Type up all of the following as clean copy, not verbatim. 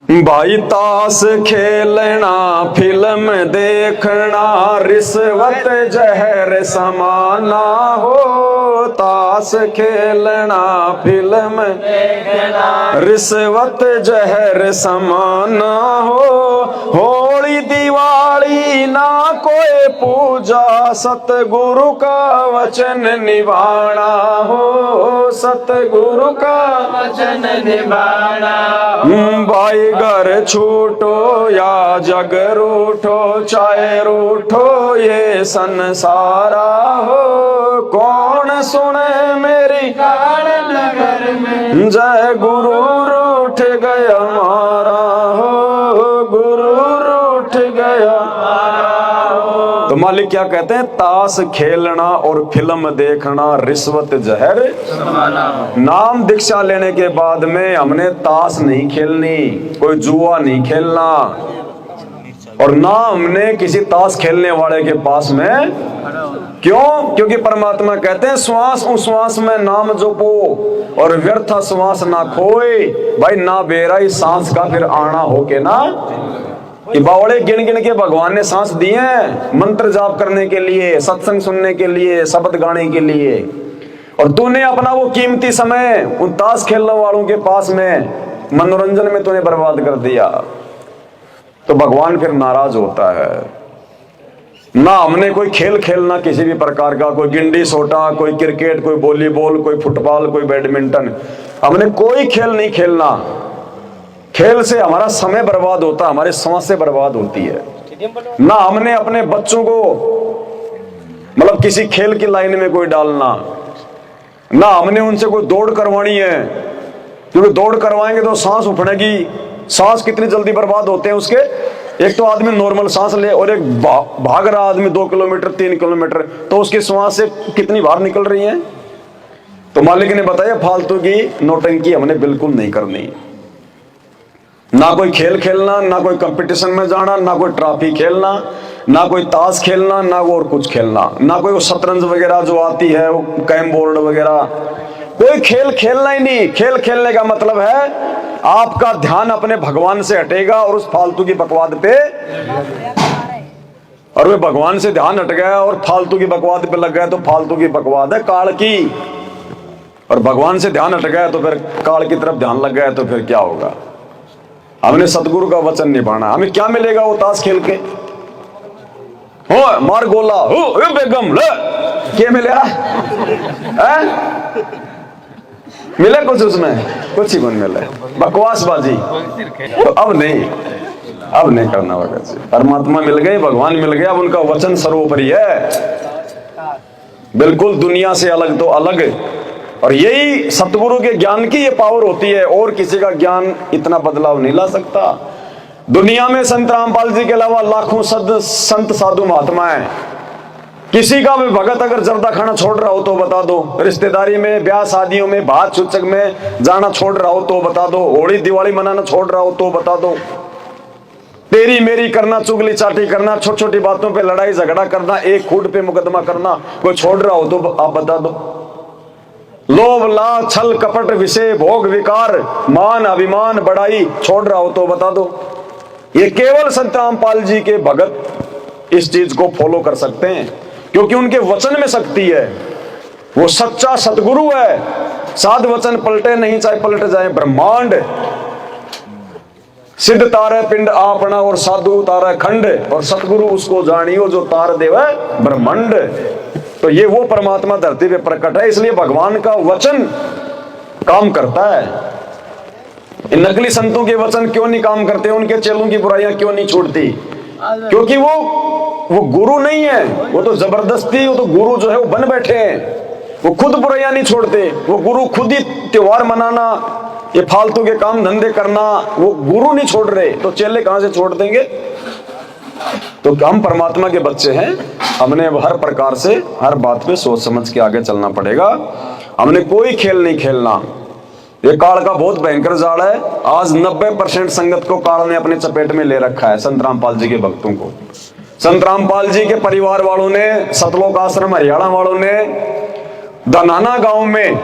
भाई ताश खेलना फिल्म देखना रिश्वत जहर समाना हो। ताश खेलना फिल्म देखना रिश्वत जहर समाना हो। होली दिवाली ना कोई पूजा सतगुरु का वचन निभाना हो। सतगुरु का वचन निभाना। भाई घर छूटो या जग रूठो चाहे रूठो ये संसारा हो। कौन सुने मेरी कान नगर में जय गुरु रूठ गया हमारा हो। गुरु रूठ गया हमारा हो। तो मालिक क्या कहते हैं? ताश खेलना और फिल्म देखना रिश्वत जहर। नाम दीक्षा लेने के बाद में हमने ताश नहीं खेलनी, कोई जुआ नहीं खेलना, और ना हमने किसी ताश खेलने वाले के पास में। क्यों? क्योंकि परमात्मा कहते हैं श्वास उश्वास में नाम जपो और व्यर्थ श्वास ना खोए। भाई ना बेरा इस सांस का फिर आना हो के ना। कि बावड़े गिन गिन के भगवान ने सांस दिए हैं मंत्र जाप करने के लिए, सत्संग सुनने के लिए, शब्द गाने के लिए, और तूने अपना वो कीमती समय उन ताश खेलने वालों के पास में मनोरंजन में तूने बर्बाद कर दिया। तो भगवान फिर नाराज होता है। ना हमने कोई खेल खेलना किसी भी प्रकार का, कोई गिंडी सोटा, कोई क्रिकेट, कोई वॉलीबॉल, कोई फुटबॉल, कोई बैडमिंटन, हमने कोई खेल नहीं खेलना। खेल से हमारा समय बर्बाद होता, हमारी सांसें से बर्बाद होती है। ना हमने अपने बच्चों को मतलब किसी खेल की लाइन में कोई डालना, ना हमने उनसे कोई दौड़ करवानी है, क्योंकि दौड़ करवाएंगे तो सांस उठनेगी। सांस कितनी जल्दी बर्बाद होते हैं उसके। एक तो आदमी नॉर्मल सांस ले और एक भाग रहा आदमी 2 किलोमीटर 3 किलोमीटर, तो उसकी सांस से कितनी बाहर निकल रही है। तो मालिक ने बताया फालतू की नौटंकी हमने बिल्कुल नहीं करनी। ना कोई खेल खेलना, ना कोई कंपटीशन में जाना, ना कोई ट्रॉफी खेलना, ना कोई ताश खेलना, ना और कुछ खेलना, ना कोई शतरंज वगैरह जो आती है, कैरम बोर्ड वगैरह, कोई खेल खेलना ही नहीं। खेल खेलने का मतलब है आपका ध्यान अपने भगवान से हटेगा और उस फालतू की बकवाद पे, और वे भगवान से ध्यान हट गया और फालतू की बकवाद पे लग गया तो फालतू की बकवाद है काल की। और भगवान से ध्यान हट गया तो फिर काल की तरफ ध्यान लग गया तो फिर क्या होगा? हमने सतगुरु का वचन निभाना। हमें क्या मिलेगा वो ताश खेल के? हो मार गोला हो बेगम ले क्या मिलेगा? मिले कुछ उसमें? कुछ ही कौन मिले, बकवासबाजी। तो अब नहीं करना होगा। परमात्मा मिल गए, भगवान मिल गया, अब उनका वचन सर्वोपरि है, बिल्कुल दुनिया से अलग तो अलग। और यही सतगुरु के ज्ञान की ये पावर होती है, और किसी का ज्ञान इतना बदलाव नहीं ला सकता। दुनिया में संत रामपाल जी के अलावा लाखों संत साधु महात्मा है। किसी का भी भगत अगर जर्दा खाना छोड़ रहा हो तो बता दो, रिश्तेदारी में, ब्याह शादियों में, भात चुचक में जाना छोड़ रहा हो तो बता दो, होली दिवाली मनाना छोड़ रहा हो तो बता दो, तेरी मेरी करना, चुगली चाटी करना, छोटी छोटी बातों पे लड़ाई झगड़ा करना, एक खूट पे मुकदमा करना कोई छोड़ रहा हो तो आप बता दो। लोभ लाभ छल कपट विषय भोग विकार मान अभिमान बड़ाई छोड़ रहा हो तो बता दो। ये केवल संत रामपाल जी के भगत इस चीज को फॉलो कर सकते हैं, क्योंकि उनके वचन में शक्ति है। वो सच्चा सतगुरु है। साध वचन पलटे नहीं चाहे पलट जाए ब्रह्मांड। सिद्ध तारे पिंड आपना और साधु तारा खंड, और सतगुरु उसको जानियो जो तार देव ब्रह्मांड। तो ये वो परमात्मा धरती पे प्रकट है, इसलिए भगवान का वचन काम करता है। इन नकली संतों के वचन क्यों नहीं काम करते? उनके चेलों की बुराइयां क्यों नहीं छोड़ती? क्योंकि वो गुरु नहीं है, वो तो जबरदस्ती, वो तो गुरु जो है वो बन बैठे हैं। वो खुद बुराइयां नहीं छोड़ते। वो गुरु खुद ही त्योहार मनाना, ये फालतू के काम धंधे करना, वो गुरु नहीं छोड़ रहे, तो चेले कहां से छोड़ देंगे? तो हम परमात्मा के बच्चे हैं, हमने हर प्रकार से हर बात पे सोच समझ के आगे चलना पड़ेगा। हमने कोई खेल नहीं खेलना। ये काल का बहुत भयंकर जाल है। आज 90% संगत को काल ने अपने चपेट में ले रखा है, संत रामपाल जी के भक्तों को। संत रामपाल जी के परिवार वालों ने, सतलोक आश्रम हरियाणा वालों ने धनाना गांव में,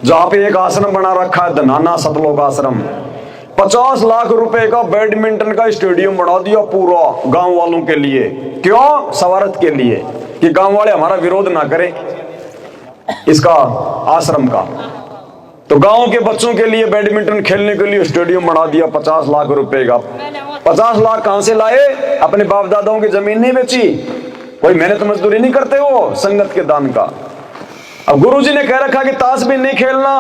जहां पे एक आश्रम बना रखा है धनाना सतलोक आश्रम, 50 लाख रुपए का बैडमिंटन का स्टेडियम बना दिया पूरा गांव वालों के लिए। क्यों? सवारत के लिए, कि गांव वाले हमारा विरोध ना करें इसका आश्रम का। तो गांव के बच्चों के लिए बैडमिंटन खेलने के लिए स्टेडियम बना दिया 50 लाख रुपए का। 50 लाख कहां से लाए? अपने बाप दादाओं की जमीन नहीं बेची, कोई मेहनत मजदूरी नहीं करते, वो संगत के दान का। अब गुरुजी ने कह रखा कि ताश भी नहीं खेलना,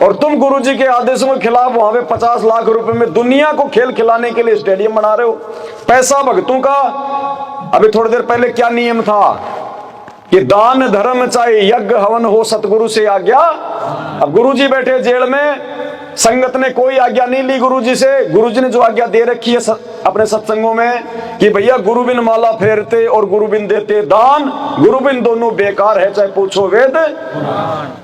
और तुम गुरुजी के आदेशों के खिलाफ वहां पे 50 लाख रुपए में दुनिया को खेल खिलाने के लिए स्टेडियम बना रहे हो। पैसा भक्तों का। अभी थोड़ी देर पहले क्या नियम था कि दान धर्म चाहे यज्ञ हवन हो, सतगुरु से आज्ञा। अब गुरुजी बैठे जेल में, संगत ने कोई आज्ञा नहीं ली गुरुजी से। गुरुजी ने जो आज्ञा दे रखी है अपने सत्संगों में कि भैया गुरुबिन माला फेरते और गुरुबिन देते दान, गुरुबिन दोनों बेकार है, चाहे पूछो वेद।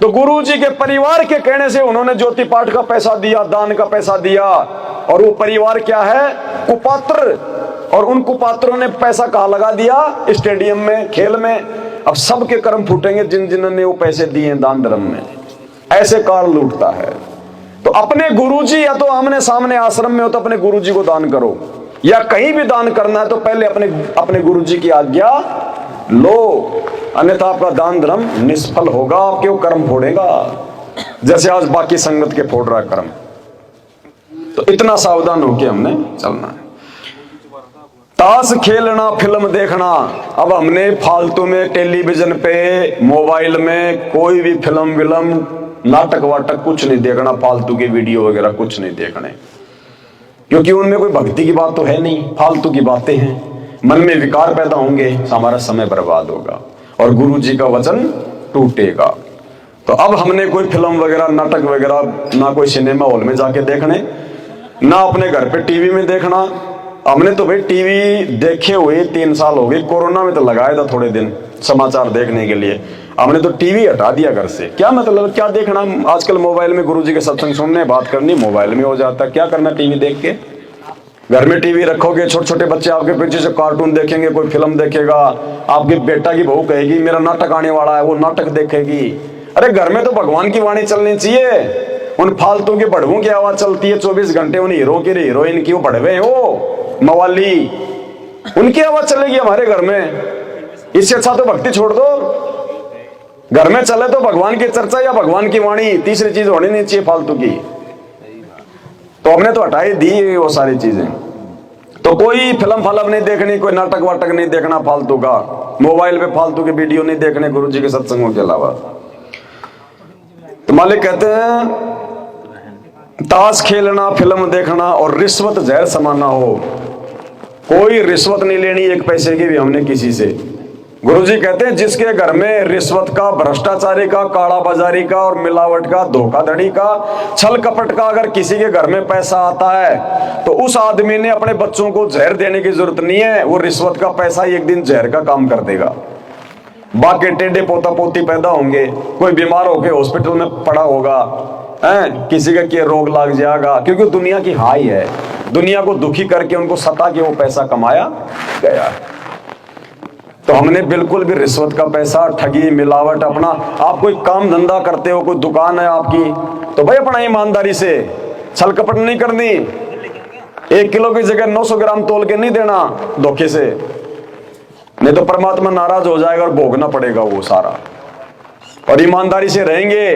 तो गुरुजी के परिवार के कहने से उन्होंने ज्योति पाठ का पैसा दिया, दान का पैसा दिया। और वो परिवार क्या है? कुपात्र। और उन कुपात्रों ने पैसा कहाँ लगा दिया? स्टेडियम में, खेल में। अब सबके कर्म फूटेंगे जिन जिन्होंने वो पैसे दिए दान धर्म में। ऐसे काल लूटता है। तो अपने गुरुजी, या तो आमने सामने आश्रम में हो तो अपने गुरुजी को दान करो, या कहीं भी दान करना है तो पहले अपने गुरुजी की आज्ञा लो, अन्यथा आपका दान धर्म निष्फल होगा, आपके वो कर्म फोड़ेगा जैसे आज बाकी संगत के फोड़ रहा कर्म। तो इतना सावधान होकर हमने चलना है। ताश खेलना, फिल्म देखना। अब हमने फालतू में टेलीविजन पे, मोबाइल में कोई भी फिल्म विलम, नाटक वाटक कुछ नहीं देखना, फालतू की वीडियो वगैरह कुछ नहीं देखने, क्योंकि उनमें कोई भक्ति की बात तो है नहीं, फालतू की बातें हैं। मन में विकार पैदा होंगे, हमारा समय बर्बाद होगा और गुरु जी का वचन टूटेगा। तो अब हमने कोई फिल्म वगैरह, नाटक वगैरह ना कोई सिनेमा हॉल में जाके देखने, ना अपने घर पे टीवी में देखना। हमने तो भाई टीवी देखे हुए 3 साल हो गए, कोरोना में तो लगाया था थोड़े दिन समाचार देखने के लिए। हमने तो टीवी हटा दिया घर से। क्या मतलब, क्या देखना? आजकल मोबाइल में गुरुजी के सत्संग सुनने, बात करनी मोबाइल में हो जाता है। क्या करना टीवी देख के? घर में टीवी रखोगे, छोटे छोटे बच्चे आपके पीछे से कार्टून देखेंगे, कोई फिल्म देखेगा, आपके बेटा की बहू कहेगी मेरा नाटक आने वाला है, वो नाटक देखेगी। अरे घर में तो भगवान की वाणी चलनी चाहिए। उन फालतू के बड़वों की आवाज चलती है 24 घंटे, उन हीरो की हीरोइन की, वो बड़वे हो मवाली, उनकी आवाज चलेगी हमारे घर में। इससे अच्छा तो भक्ति छोड़ दो। घर में चले तो भगवान की चर्चा या भगवान की वाणी, तीसरी चीज होनी नहीं चाहिए फालतू की। तो हमने तो हटाई दी वो सारी चीजें। तो कोई फिल्म फलम नहीं देखनी, कोई नाटक वाटक नहीं देखना फालतू का, मोबाइल पे फालतू के वीडियो नहीं देखने गुरुजी के सत्संगों के अलावा। तो मालिक कहते हैं ताश खेलना, फिल्म देखना और रिश्वत जहर समाना हो। कोई रिश्वत नहीं लेनी, 1 पैसे की भी हमने किसी से। गुरुजी कहते हैं जिसके घर में रिश्वत का, भ्रष्टाचारी का, काला बाजारी का और मिलावट का, धोखाधड़ी का, छल कपट का अगर किसी के घर में पैसा आता है तो उस आदमी ने अपने बच्चों को जहर देने की जरूरत नहीं है। वो रिश्वत का पैसा एक दिन जहर का काम कर देगा। बाकी टेढ़े पोता पोती पैदा होंगे, कोई बीमार होके हॉस्पिटल में पड़ा होगा, किसी का क्या रोग लग जाएगा, क्योंकि दुनिया की हाई है। दुनिया को दुखी करके उनको सता के वो पैसा कमाया गया। तो हमने बिल्कुल भी रिश्वत का पैसा, ठगी, मिलावट, अपना आप कोई काम धंधा करते हो, कोई दुकान है आपकी, तो भाई अपना ईमानदारी से, छल कपट नहीं करनी। 1 किलो की जगह 900 ग्राम तोल के नहीं देना धोखे से, नहीं तो परमात्मा नाराज हो जाएगा और भोगना पड़ेगा वो सारा। और ईमानदारी से रहेंगे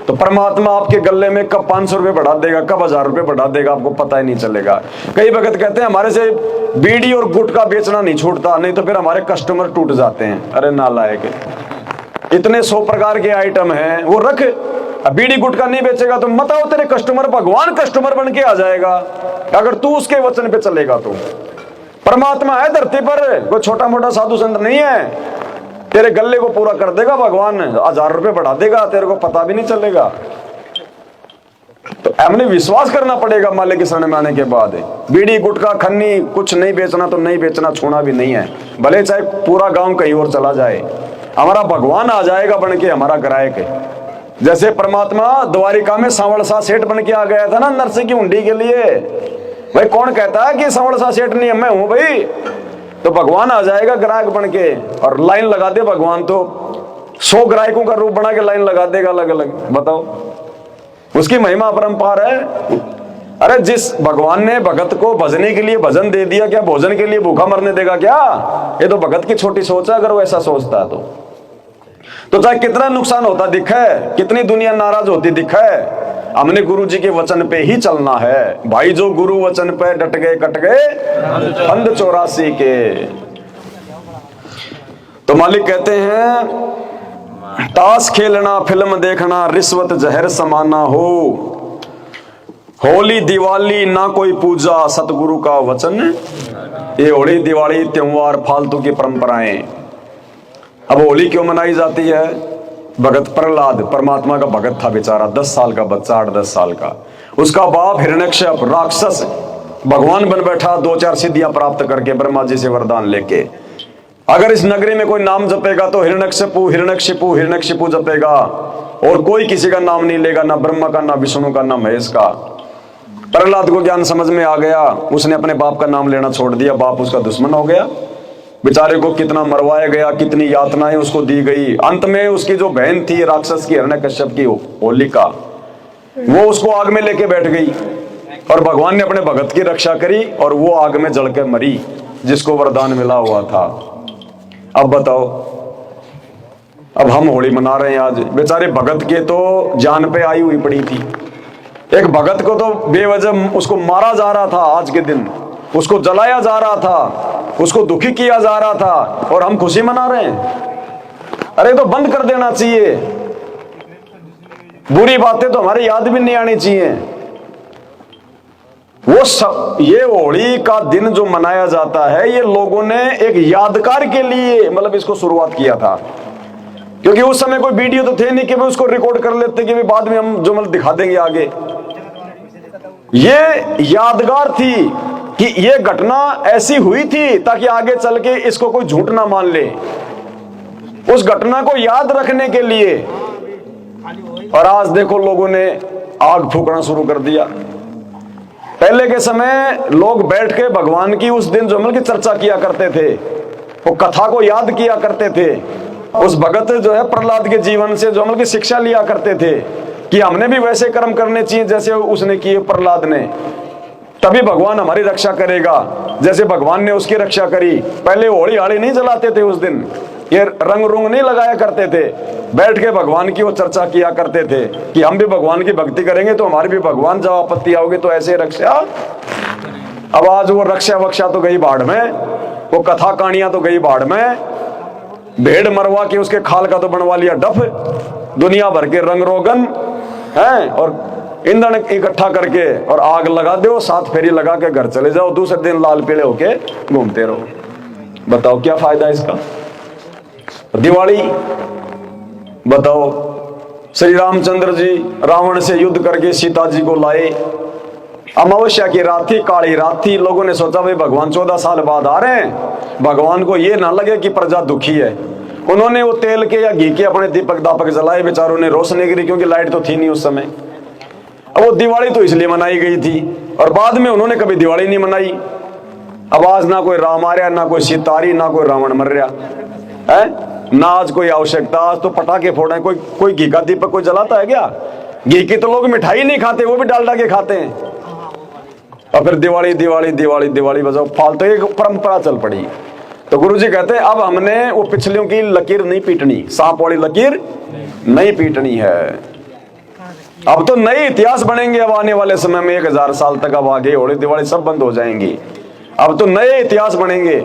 तो परमात्मा आपके गले में कब 500 रुपए बढ़ा देगा, कब 1000 रुपए बढ़ा देगा, आपको पता ही नहीं चलेगा। कई वक्त कहते हैं हमारे से बीड़ी और गुटखा बेचना नहीं छूटता, नहीं तो फिर हमारे कस्टमर टूट जाते हैं। अरे नालायक, इतने 100 प्रकार के आइटम हैं, वो रख। बीड़ी गुटखा नहीं बेचेगा तो मत आओ, तेरे कस्टमर भगवान कस्टमर बन के आ जाएगा अगर तू उसके वचन पे चलेगा। तो परमात्मा है धरती पर, कोई छोटा मोटा साधु संत नहीं है। तेरे गले को पूरा कर देगा भगवान, 1000 रुपए बढ़ा देगा, तेरे को पता भी नहीं चलेगा। तो हमने विश्वास करना पड़ेगा मालिक के शरण में आने के बाद। बीड़ी गुटखा खन्नी कुछ नहीं बेचना, तो नहीं बेचना, छूना भी नहीं है, भले चाहे पूरा गांव कहीं और चला जाए। हमारा भगवान आ जाएगा बन के हमारा ग्राहक। जैसे परमात्मा द्वारिका में सांवल सा सेठ बन के आ गया था ना नरसिंह की हुंडी के लिए। भाई कौन कहता है कि सांवल सा सेठ नहीं है, मैं हूं भाई। तो भगवान आ जाएगा ग्राहक बन के, और लाइन लगा दे भगवान तो 100 ग्राहकों का रूप बना के लाइन लगा देगा अलग अलग। बताओ, उसकी महिमा अपरंपार है। अरे जिस भगवान ने भगत को भजने के लिए भजन दे दिया, क्या भोजन के लिए भूखा मरने देगा क्या? ये तो भगत की छोटी सोच है, अगर वो ऐसा सोचता है तो चाहे कितना नुकसान होता दिखे, कितनी दुनिया नाराज होती दिखे, हमने गुरु जी के वचन पे ही चलना है भाई। जो गुरु वचन पे डट गए कट गए फंद 84 के। तो मालिक कहते हैं ताश खेलना, फिल्म देखना, रिश्वत जहर समाना हो, होली दिवाली ना कोई पूजा, सतगुरु का वचन। ये होली दिवाली त्योहार फालतू की परंपराएं। अब होली क्यों मनाई जाती है? भगत प्रहलाद परमात्मा का भगत था बेचारा, 10 साल का बच्चा, 8-10 साल का। उसका बाप हिरण्यकश्यप राक्षस भगवान बन बैठा, 2-4 सिद्धियां प्राप्त करके ब्रह्मा जी से वरदान लेके। अगर इस नगरी में कोई नाम जपेगा तो हिरण्यकशिपु हिरण्यकशिपु हिरण्यकशिपु जपेगा, और कोई किसी का नाम नहीं लेगा, ना ब्रह्मा का, ना विष्णु का, ना महेश का। प्रहलाद को ज्ञान समझ में आ गया, उसने अपने बाप का नाम लेना छोड़ दिया, बाप उसका दुश्मन हो गया। बेचारे को कितना मरवाया गया, कितनी यातनाएं उसको दी गई। अंत में उसकी जो बहन थी राक्षस की, हिरण्यकश्यप की होलिका, वो उसको आग में लेके बैठ गई, और भगवान ने अपने भगत की रक्षा करी, और वो आग में जल के मरी, जिसको वरदान मिला हुआ था। अब बताओ, अब हम होली मना रहे हैं आज, बेचारे भगत के तो जान पे आई हुई पड़ी थी। एक भगत को तो बेवजह उसको मारा जा रहा था, आज के दिन उसको जलाया जा रहा था, उसको दुखी किया जा रहा था, और हम खुशी मना रहे हैं। अरे तो बंद कर देना चाहिए, बुरी बातें तो हमारे याद भी नहीं आनी चाहिए। वो सब, ये होली का दिन जो मनाया जाता है, ये लोगों ने एक यादगार के लिए मतलब इसको शुरुआत किया था, क्योंकि उस समय कोई वीडियो तो थे नहीं कि वे उसको रिकॉर्ड कर लेते कि बाद में हम जो मतलब दिखा देंगे आगे। ये यादगार थी कि ये घटना ऐसी हुई थी ताकि आगे चल के इसको कोई झूठ ना मान ले, उस घटना को याद रखने के लिए। और आज देखो लोगों ने आग फूकना शुरू कर दिया। पहले के समय लोग बैठ के भगवान की उस दिन जो मतलब की चर्चा किया करते थे, वो कथा को याद किया करते थे, उस भगत जो है प्रहलाद के जीवन से जो मतलब की शिक्षा लिया करते थे कि हमने भी वैसे कर्म करने चाहिए जैसे उसने किए प्रहलाद ने, तभी भगवान हमारी रक्षा करेगा, जैसे भगवान ने उसकी रक्षा करी। पहले होली हाड़ी नहीं जलाते थे उस दिन, ये रंग रुंग नहीं लगाया करते थे, बैठ के भगवान की वो चर्चा किया करते थे कि हम भी भगवान की भक्ति करेंगे तो हमारी भी भगवान जब आपत्ति आओगे तो ऐसे रक्षा। अब आज वो रक्षा वक्षा तो गई बाढ़ में, वो कथा कहानियां तो गई बाढ़ में, भेड़ मरवा के उसके खाल का तो बनवा लिया डफ, दुनिया भर के रंग रोगन हैं, और ईंधन इकट्ठा करके और आग लगा दो, 7 फेरी लगा के घर चले जाओ, दूसरे दिन लाल पीले होके घूमते रहो। बताओ क्या फायदा इसका? दिवाली बताओ, श्री रामचंद्र जी रावण से युद्ध करके सीता जी को लाए, अमावस्या की रात थी, काली रात थी। लोगों ने सोचा भाई भगवान 14 साल बाद आ रहे हैं, भगवान को ये ना लगे कि प्रजा दुखी है। उन्होंने वो तेल के या घी के अपने दीपक दापक जलाए, बेचारों ने रोशनी गिरी, क्योंकि लाइट तो थी नहीं उस समय। अब वो दिवाली तो इसलिए मनाई गई थी, और बाद में उन्होंने कभी दिवाली नहीं मनाई। अब आज ना कोई राम आ रहा, ना कोई सीता आ रही, ना कोई रावण मर रहा है, ना आज कोई आवश्यकता। आज तो पटाखे फोड़े, कोई घी का दीपक कोई जलाता है क्या? घी की तो लोग मिठाई नहीं खाते, वो भी डालडा के खाते हैं। और फिर दिवाली दिवाली दिवाली दिवाली बजाओ, फालतू एक परंपरा चल पड़ी। तो गुरु जी कहते हैं अब हमने वो पिछलियों की लकीर नहीं पीटनी, सांप वाली लकीर नहीं पीटनी है। अब तो नए इतिहास बनेंगे, अब आने वाले समय में 1000 साल तक अब आगे होली दिवाली सब बंद हो जाएंगी। अब तो नए इतिहास बनेंगे।